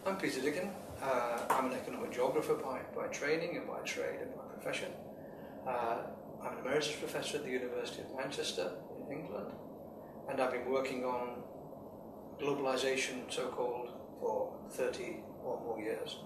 I'm Peter Dicken. I'm an economic geographer by training and by trade and by profession. I'm an emeritus professor at the University of Manchester in England, and I've been working on globalization, so-called, for 30 or more years.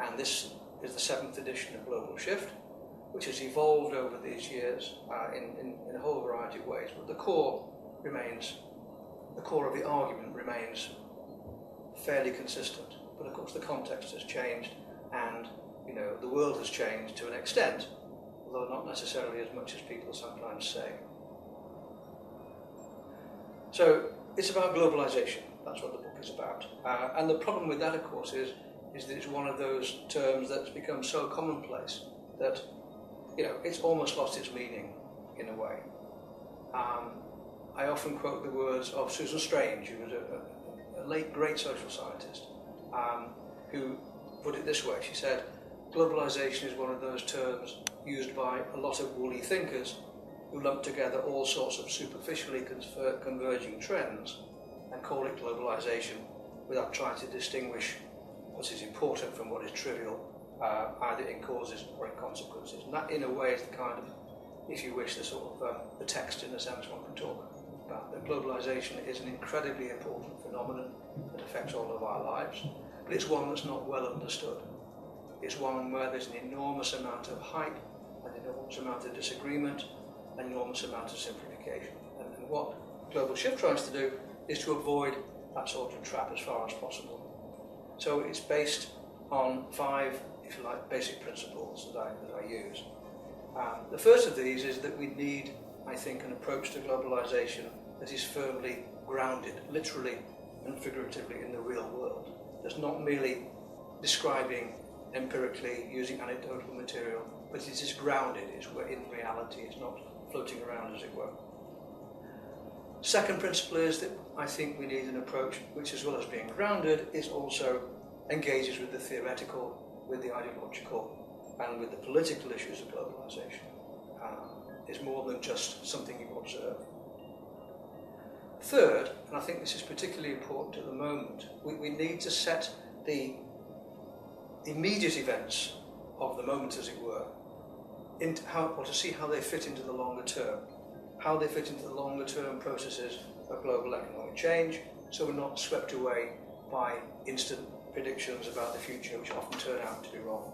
And this is the 7th edition of Global Shift, which has evolved over these years in a whole variety of ways, but the core of the argument remains fairly consistent. But of course the context has changed, and the world has changed to an extent, although not necessarily as much as people sometimes say. So it's about globalization. That's what the book is about. And the problem with that, of course, is that it's one of those terms that's become so commonplace that it's almost lost its meaning in a way. I often quote the words of Susan Strange, who was a late great social scientist, who put it this way. She said, globalization is one of those terms used by a lot of woolly thinkers who lump together all sorts of superficially converging trends and call it globalization without trying to distinguish what is important from what is trivial, either in causes or in consequences. And that, in a way, is the kind of, if you wish, the sort of the text, in a sense, one can talk about. That globalization is an incredibly important phenomenon that affects all of our lives, but it's one that's not well understood. It's one where there's an enormous amount of hype, an enormous amount of disagreement, an enormous amount of simplification. And what Global Shift tries to do is to avoid that sort of trap as far as possible. So it's based on 5, if you like, basic principles that I use. The first of these is that we need, I think, an approach to globalization that is firmly grounded, literally and figuratively, in the real world. That's not merely describing empirically, using anecdotal material, but it is grounded, it's in reality, it's not floating around, as it were. Second principle is that I think we need an approach which, as well as being grounded, is also engages with the theoretical, with the ideological, and with the political issues of globalization. It's more than just something you observe. Third, and I think this is particularly important at the moment, we need to set the immediate events of the moment, as it were, to see how they fit into the longer term, how they fit into the longer term processes of global economic change, so we're not swept away by instant predictions about the future, which often turn out to be wrong.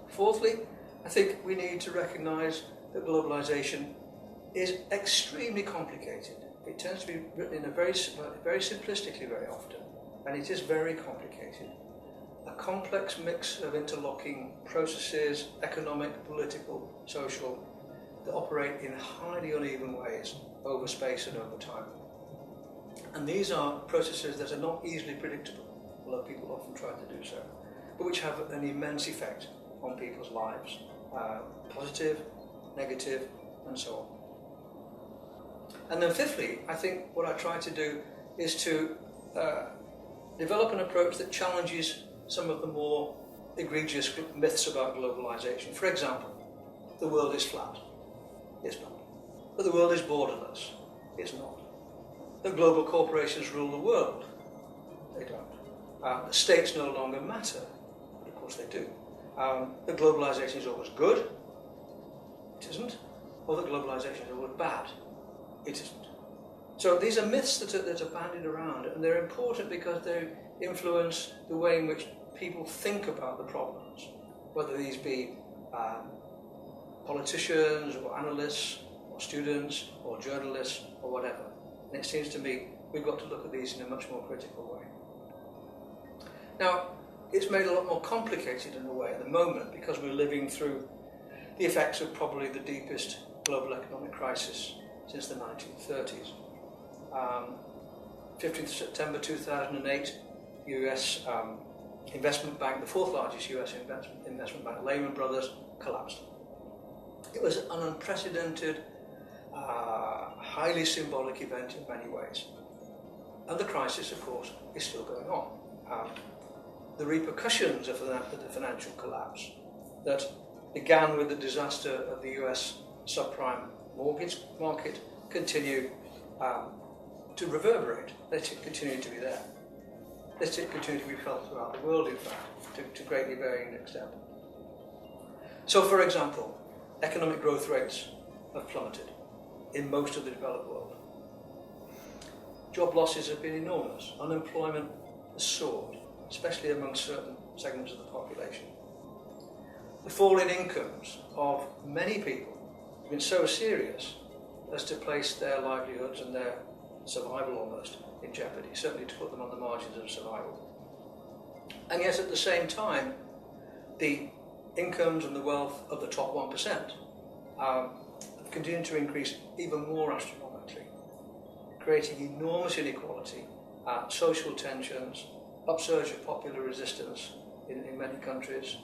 Fourthly, I think we need to recognise that globalisation is extremely complicated. It tends to be written in a very simplistically very often, and it is very complicated. A complex mix of interlocking processes, economic, political, social, that operate in highly uneven ways over space and over time. And these are processes that are not easily predictable, although people often try to do so, but which have an immense effect on people's lives, positive, negative, and so on. And then fifthly, I think what I try to do is to develop an approach that challenges some of the more egregious myths about globalization. For example, the world is flat. It's not. But the world is borderless. It's not. The global corporations rule the world. They don't. The states no longer matter. But of course they do. That globalization is always good. It isn't. Or that globalization is always bad. It isn't. So these are myths that are bandied around, and they're important because they influence the way in which people think about the problems, whether these be politicians or analysts or students or journalists or whatever. And it seems to me we've got to look at these in a much more critical way. Now, it's made a lot more complicated in a way at the moment because we're living through the effects of probably the deepest global economic crisis since the 1930s. 15th September 2008, US investment bank, the 4th largest US investment bank, Lehman Brothers, collapsed. It was an unprecedented, highly symbolic event in many ways. And the crisis, of course, is still going on. The repercussions of the financial collapse that began with the disaster of the US subprime mortgage market continue to reverberate. They continue to be there. This continue to be felt throughout the world, in fact, to greatly varying extent. So, for example, economic growth rates have plummeted in most of the developed world. Job losses have been enormous. Unemployment has soared, especially among certain segments of the population. The fall in incomes of many people has been so serious as to place their livelihoods and their survival almost in jeopardy, certainly to put them on the margins of survival. And yet at the same time, the incomes and the wealth of the top 1% have continued to increase even more astronomically, creating enormous inequality, social tensions, upsurge of popular resistance in many countries.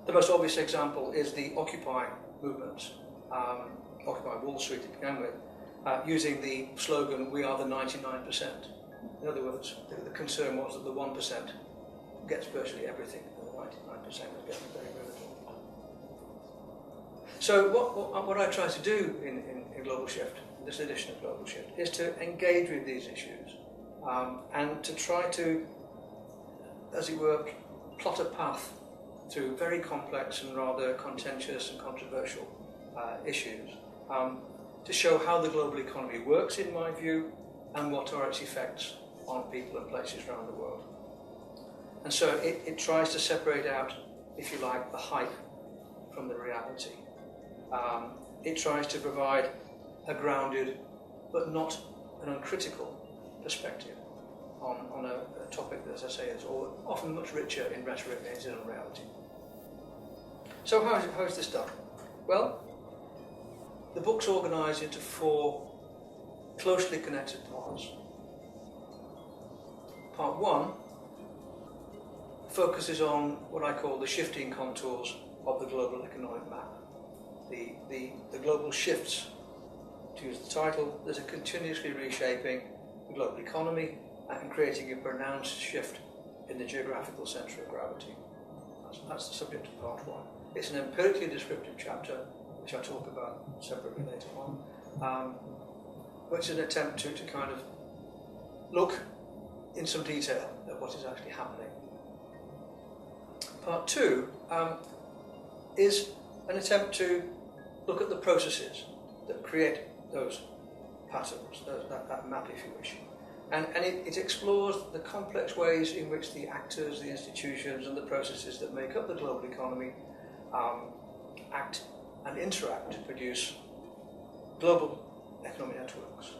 The most obvious example is the Occupy movement, Occupy Wall Street to begin with, using the slogan, "We are the 99%. In other words, the concern was that the 1% gets virtually everything, and the 99% is getting very, very little. So what I try to do in Global Shift, this edition of Global Shift, is to engage with these issues and to try to, as it were, plot a path through very complex and rather contentious and controversial issues to show how the global economy works, in my view, and what are its effects on people and places around the world. And so it tries to separate out, if you like, the hype from the reality. It tries to provide a grounded but not an uncritical perspective on a topic that, as I say, is often much richer in rhetoric than it is in reality. So how is this done? Well, the book's organised into 4 closely connected parts. Part 1 focuses on what I call the shifting contours of the global economic map. The global shifts, to use the title, there's a continuously reshaping the global economy and creating a pronounced shift in the geographical centre of gravity. That's the subject of part 1. It's an empirically descriptive chapter, which I'll talk about separately later on, which is an attempt to kind of look in some detail at what is actually happening. Part 2 is an attempt to look at the processes that create those patterns, that map, if you wish. And it explores the complex ways in which the actors, the institutions, and the processes that make up the global economy act and interact to produce global economic networks,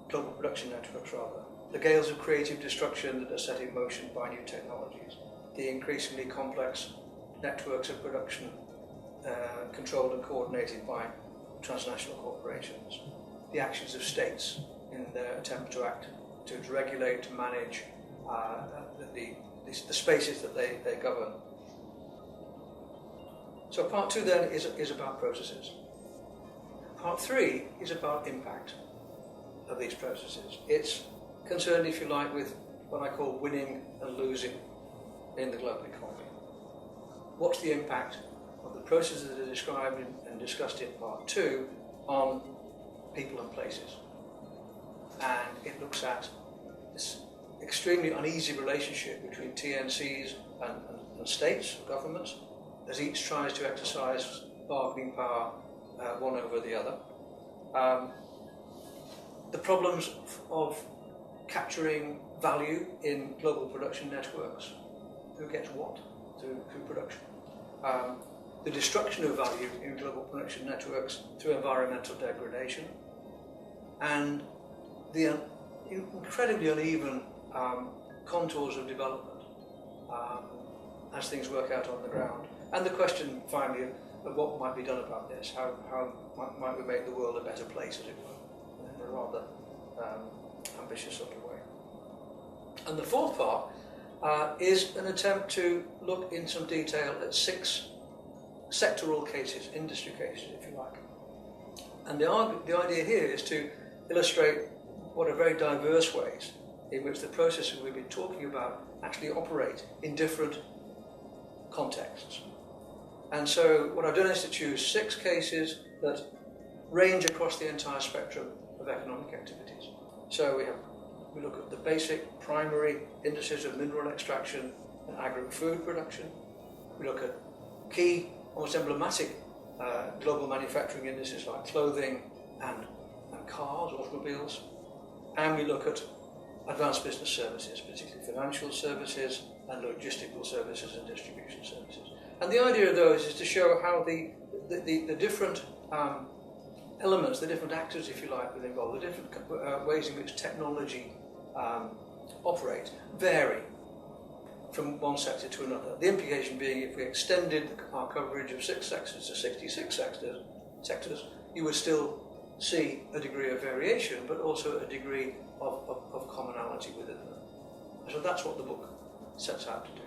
global production networks rather, the gales of creative destruction that are set in motion by new technologies, the increasingly complex networks of production controlled and coordinated by transnational corporations, the actions of states in their attempt to act, to regulate, to manage the spaces that they govern. So part 2 then is about processes. Part 3 is about impact of these processes. It's concerned, if you like, with what I call winning and losing in the global economy. What's the impact of the processes that are described and discussed in part 2 on people and places? And it looks at this extremely uneasy relationship between TNCs and states, governments, as each tries to exercise bargaining power one over the other. The problems of capturing value in global production networks. Who gets what through production? The destruction of value in global production networks through environmental degradation, and the incredibly uneven contours of development as things work out on the ground. And the question, finally, of what might be done about this. How might we make the world a better place, as it were, in a rather ambitious sort of way. And the fourth part is an attempt to look in some detail at 6 sectoral cases, industry cases, if you like. And the idea here is to illustrate what are very diverse ways in which the processes we've been talking about actually operate in different contexts. And so what I've done is to choose 6 cases that range across the entire spectrum of economic activities. So we have We look at the basic primary indices of mineral extraction and agri-food production. We look at key, almost emblematic global manufacturing indices like clothing and cars, automobiles. And we look at advanced business services, particularly financial services and logistical services and distribution services. And the idea of those is to show how the different elements, the different actors, if you like, within involved, the different ways in which technology operates vary from one sector to another. The implication being, if we extended our coverage of 6 sectors to 66 sectors, you would still see a degree of variation, but also a degree of commonality within them. So that's what the book sets out to do.